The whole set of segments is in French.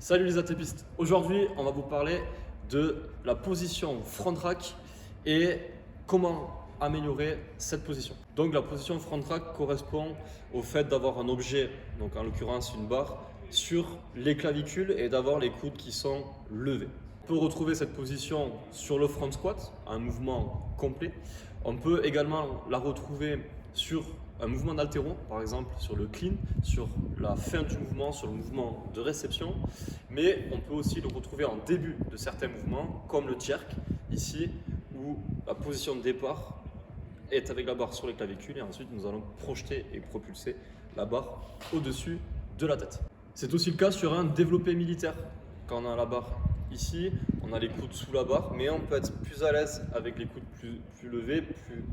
Salut les athlépistes, aujourd'hui on va vous parler de la position front rack et comment améliorer cette position. Donc la position front rack correspond au fait d'avoir un objet, donc en l'occurrence une barre, sur les clavicules et d'avoir les coudes qui sont levés. On peut retrouver cette position sur le front squat, un mouvement complet. On peut également la retrouver sur un mouvement d'haltéro, par exemple sur le clean, sur la fin du mouvement, sur le mouvement de réception. Mais on peut aussi le retrouver en début de certains mouvements, comme le jerk, ici, où la position de départ est avec la barre sur les clavicules et ensuite nous allons projeter et propulser la barre au-dessus de la tête. C'est aussi le cas sur un développé militaire. Quand on a la barre ici, on a les coudes sous la barre, mais on peut être plus à l'aise avec les coudes plus levés, plus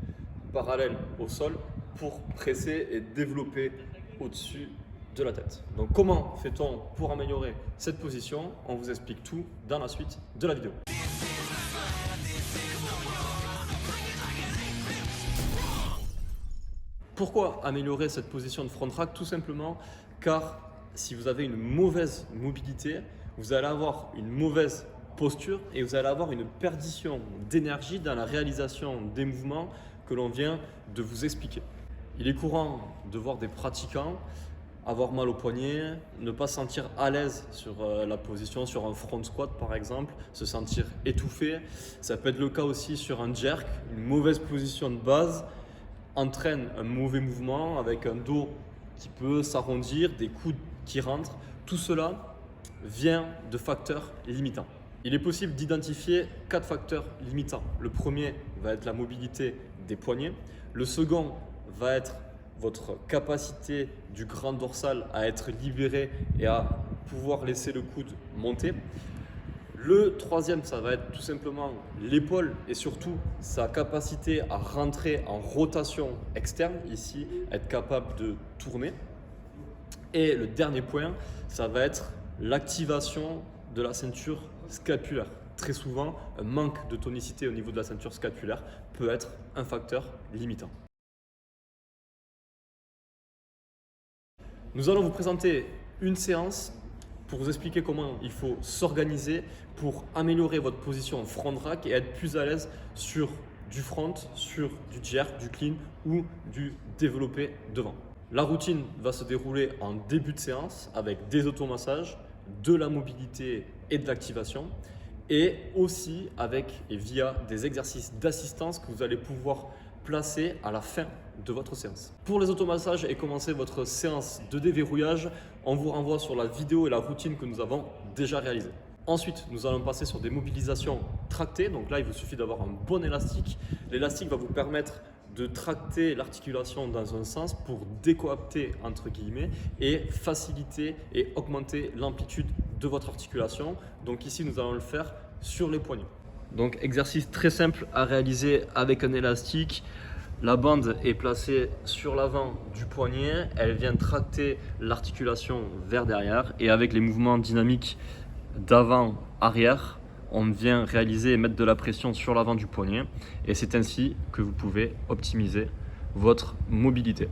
parallèles au sol pour presser et développer au-dessus de la tête. Donc comment fait-on pour améliorer cette position? On vous explique tout dans la suite de la vidéo. Pourquoi améliorer cette position de front rack? Tout simplement car si vous avez une mauvaise mobilité, vous allez avoir une mauvaise posture et vous allez avoir une perdition d'énergie dans la réalisation des mouvements que l'on vient de vous expliquer. Il est courant de voir des pratiquants avoir mal au poignet, ne pas se sentir à l'aise sur la position, sur un front squat par exemple, se sentir étouffé. Ça peut être le cas aussi sur un jerk, une mauvaise position de base entraîne un mauvais mouvement avec un dos qui peut s'arrondir, des coudes qui rentrent. Tout cela vient de facteurs limitants. Il est possible d'identifier 4 facteurs limitants. Le premier va être la mobilité des poignets. Le second va être votre capacité du grand dorsal à être libéré et à pouvoir laisser le coude monter. Le troisième, ça va être tout simplement l'épaule et surtout sa capacité à rentrer en rotation externe, ici, être capable de tourner. Et le dernier point, ça va être l'activation de la ceinture scapulaire. Très souvent, un manque de tonicité au niveau de la ceinture scapulaire peut être un facteur limitant. Nous allons vous présenter une séance pour vous expliquer comment il faut s'organiser pour améliorer votre position en front rack et être plus à l'aise sur du front, sur du jerk, du clean ou du développé devant. La routine va se dérouler en début de séance avec des automassages, de la mobilité et de l'activation et aussi avec et via des exercices d'assistance que vous allez pouvoir placer à la fin de votre séance. Pour les automassages et commencer votre séance de déverrouillage, on vous renvoie sur la vidéo et la routine que nous avons déjà réalisée. Ensuite, nous allons passer sur des mobilisations tractées. Donc là, il vous suffit d'avoir un bon élastique. L'élastique va vous permettre de tracter l'articulation dans un sens pour décoapter entre guillemets et faciliter et augmenter l'amplitude de votre articulation. Donc ici, nous allons le faire sur les poignets. Donc exercice très simple à réaliser avec un élastique. La bande est placée sur l'avant du poignet, elle vient tracter l'articulation vers derrière et avec les mouvements dynamiques d'avant-arrière, on vient réaliser et mettre de la pression sur l'avant du poignet et c'est ainsi que vous pouvez optimiser votre mobilité.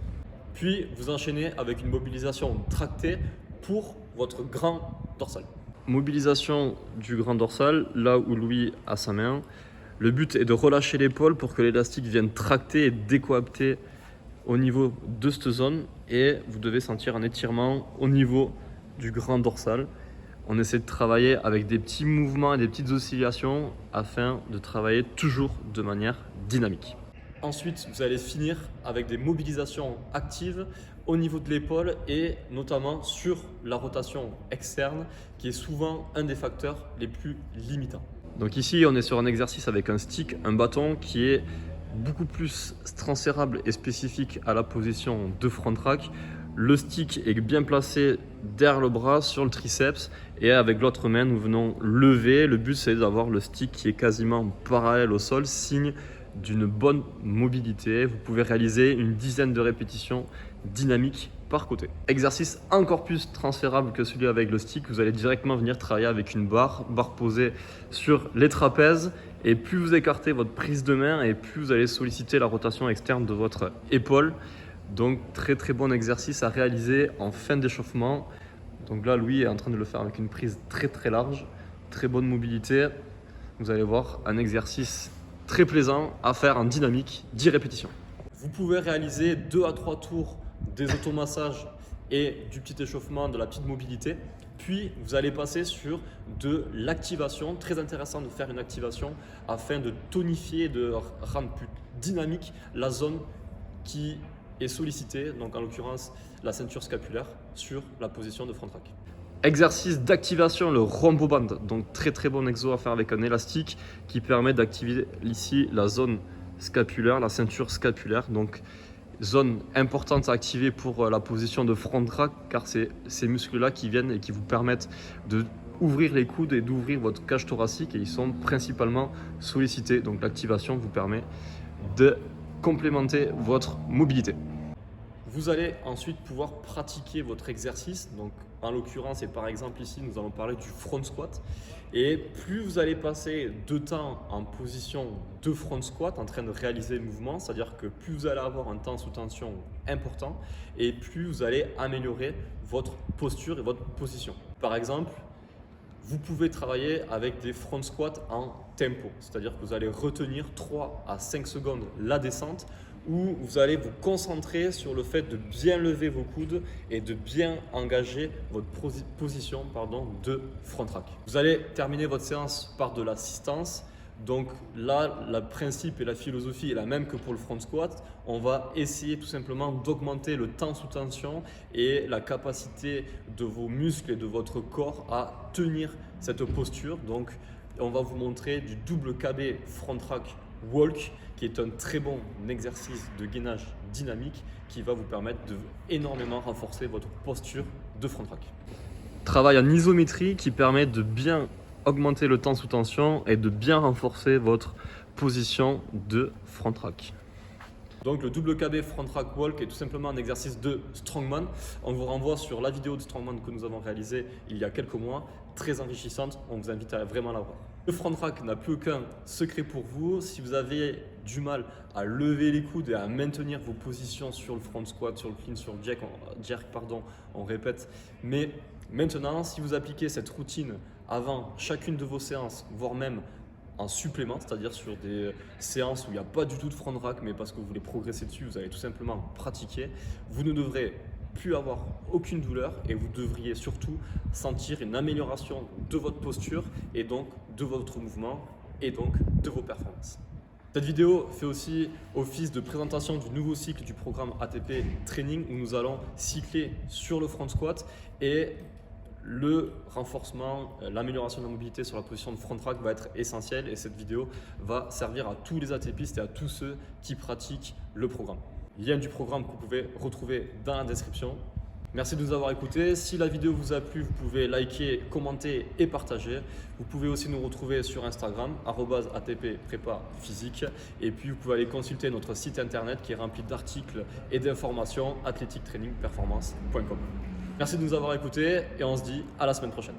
Puis vous enchaînez avec une mobilisation tractée pour votre grand dorsal. Mobilisation du grand dorsal, là où Louis a sa main. Le but est de relâcher l'épaule pour que l'élastique vienne tracter et décoapter au niveau de cette zone et vous devez sentir un étirement au niveau du grand dorsal. On essaie de travailler avec des petits mouvements et des petites oscillations afin de travailler toujours de manière dynamique. Ensuite, vous allez finir avec des mobilisations actives au niveau de l'épaule et notamment sur la rotation externe qui est souvent un des facteurs les plus limitants. Donc ici, on est sur un exercice avec un stick, un bâton qui est beaucoup plus transférable et spécifique à la position de front rack. Le stick est bien placé derrière le bras sur le triceps et avec l'autre main, nous venons lever. Le but, c'est d'avoir le stick qui est quasiment parallèle au sol, signe d'une bonne mobilité. Vous pouvez réaliser une dizaine de répétitions dynamiques par côté. Exercice encore plus transférable que celui avec le stick, vous allez directement venir travailler avec une barre posée sur les trapèzes et plus vous écartez votre prise de main et plus vous allez solliciter la rotation externe de votre épaule. Donc très bon exercice à réaliser en fin d'échauffement Donc là, Louis est en train de le faire avec une prise très très large, très bonne mobilité. Vous allez voir un exercice très plaisant à faire en dynamique, 10 répétitions. Vous pouvez réaliser 2 à 3 tours des automassages et du petit échauffement, de la petite mobilité. Puis vous allez passer sur de l'activation. Très intéressant de faire une activation afin de tonifier, de rendre plus dynamique la zone qui est sollicitée, donc en l'occurrence la ceinture scapulaire sur la position de front rack. Exercice d'activation, le rombo band, donc très très bon exo à faire avec un élastique qui permet d'activer ici la zone scapulaire, la ceinture scapulaire, donc zone importante à activer pour la position de front rack car c'est ces muscles-là qui viennent et qui vous permettent de ouvrir les coudes et d'ouvrir votre cage thoracique et ils sont principalement sollicités, donc l'activation vous permet de complémenter votre mobilité. Vous allez ensuite pouvoir pratiquer votre exercice. Donc, en l'occurrence, et par exemple ici, nous allons parler du front squat. Et plus vous allez passer de temps en position de front squat, en train de réaliser le mouvement, c'est-à-dire que plus vous allez avoir un temps sous tension important et plus vous allez améliorer votre posture et votre position. Par exemple, vous pouvez travailler avec des front squats en tempo, c'est-à-dire que vous allez retenir 3 à 5 secondes la descente où vous allez vous concentrer sur le fait de bien lever vos coudes et de bien engager votre position de front rack. Vous allez terminer votre séance par de l'assistance. Donc là, le principe et la philosophie est la même que pour le front squat. On va essayer tout simplement d'augmenter le temps sous tension et la capacité de vos muscles et de votre corps à tenir cette posture. Donc on va vous montrer du double KB front rack walk qui est un très bon exercice de gainage dynamique qui va vous permettre de énormément renforcer votre posture de front rack. Travail en isométrie qui permet de bien augmenter le temps sous tension et de bien renforcer votre position de front rack. Donc le double KB front rack walk est tout simplement un exercice de strongman. On vous renvoie sur la vidéo de strongman que nous avons réalisée il y a quelques mois, très enrichissante, on vous invite à vraiment la voir. Le front rack n'a plus aucun secret pour vous. Si vous avez du mal à lever les coudes et à maintenir vos positions sur le front squat, sur le clean, sur le jerk, on répète. Mais maintenant, si vous appliquez cette routine avant chacune de vos séances, voire même en supplément, c'est-à-dire sur des séances où il n'y a pas du tout de front rack, mais parce que vous voulez progresser dessus, vous allez tout simplement pratiquer, vous ne devrez plus avoir aucune douleur et vous devriez surtout sentir une amélioration de votre posture et donc de votre mouvement et donc de vos performances. Cette vidéo fait aussi office de présentation du nouveau cycle du programme ATP Training où nous allons cycler sur le front squat et le renforcement, l'amélioration de la mobilité sur la position de front rack va être essentiel et cette vidéo va servir à tous les ATPistes et à tous ceux qui pratiquent le programme. Lien du programme que vous pouvez retrouver dans la description. Merci de nous avoir écoutés. Si la vidéo vous a plu, vous pouvez liker, commenter et partager. Vous pouvez aussi nous retrouver sur Instagram, @ATP Prépa Physique. Et puis vous pouvez aller consulter notre site internet qui est rempli d'articles et d'informations, athletictrainingperformance.com. Merci de nous avoir écoutés et on se dit à la semaine prochaine.